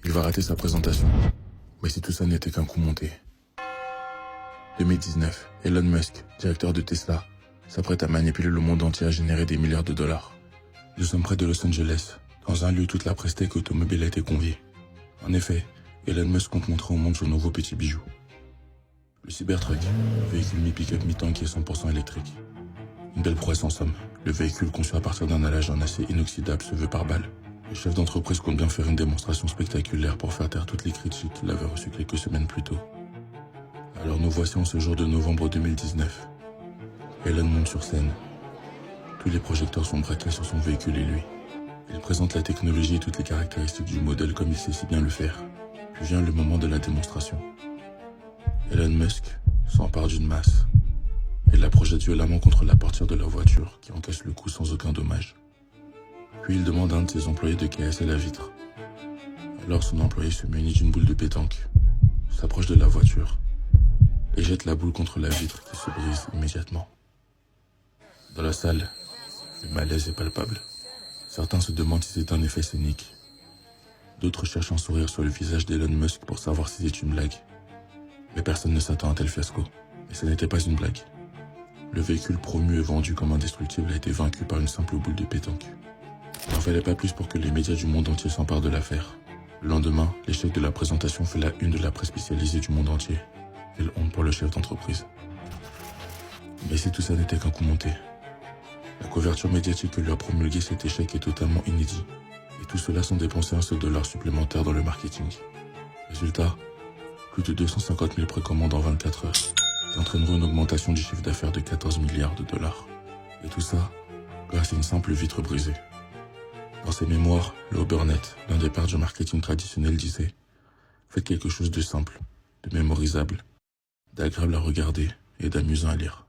Il va rater sa présentation. Mais si tout ça n'était qu'un coup monté. 2019, Elon Musk, directeur de Tesla, s'apprête à manipuler le monde entier à générer des milliards de dollars. Nous sommes près de Los Angeles, dans un lieu où toute la presse tech automobile a été conviée. En effet, Elon Musk compte montrer au monde son nouveau petit bijou. Le Cybertruck, un véhicule mi-pick-up mi-tank qui est 100% électrique. Une belle prouesse en somme, le véhicule conçu à partir d'un allage en acier inoxydable se veut par balle. Le chef d'entreprise compte bien faire une démonstration spectaculaire pour faire taire toutes les critiques qu'il avait reçues quelques semaines plus tôt. Alors nous voici en ce jour de novembre 2019. Elon monte sur scène. Tous les projecteurs sont braqués sur son véhicule et lui. Il présente la technologie et toutes les caractéristiques du modèle comme il sait si bien le faire. Puis vient le moment de la démonstration. Elon Musk s'empare d'une masse et la projette violemment contre la portière de la voiture qui encaisse le coup sans aucun dommage. Puis il demande à un de ses employés de casser la vitre. Alors son employé se munit d'une boule de pétanque, s'approche de la voiture et jette la boule contre la vitre qui se brise immédiatement. Dans la salle, le malaise est palpable. Certains se demandent si c'est un effet scénique. D'autres cherchent un sourire sur le visage d'Elon Musk pour savoir si c'est une blague. Mais personne ne s'attend à un tel fiasco. Et ce n'était pas une blague. Le véhicule promu et vendu comme indestructible a été vaincu par une simple boule de pétanque. Il n'en fallait pas plus pour que les médias du monde entier s'emparent de l'affaire. Le lendemain, l'échec de la présentation fait la une de la presse spécialisée du monde entier. Quelle honte pour le chef d'entreprise. Mais si tout ça n'était qu'un coup monté. La couverture médiatique que lui a promulgué cet échec est totalement inédit. Et tout cela sans dépenser un seul dollar supplémentaire dans le marketing. Résultat, plus de 250 000 précommandes en 24 heures, qui entraîneront une augmentation du chiffre d'affaires de 14 milliards de dollars. Et tout ça, grâce à une simple vitre brisée. Dans ses mémoires, Leo Burnett, l'un des pères du marketing traditionnel, disait « Faites quelque chose de simple, de mémorisable, d'agréable à regarder et d'amusant à lire. »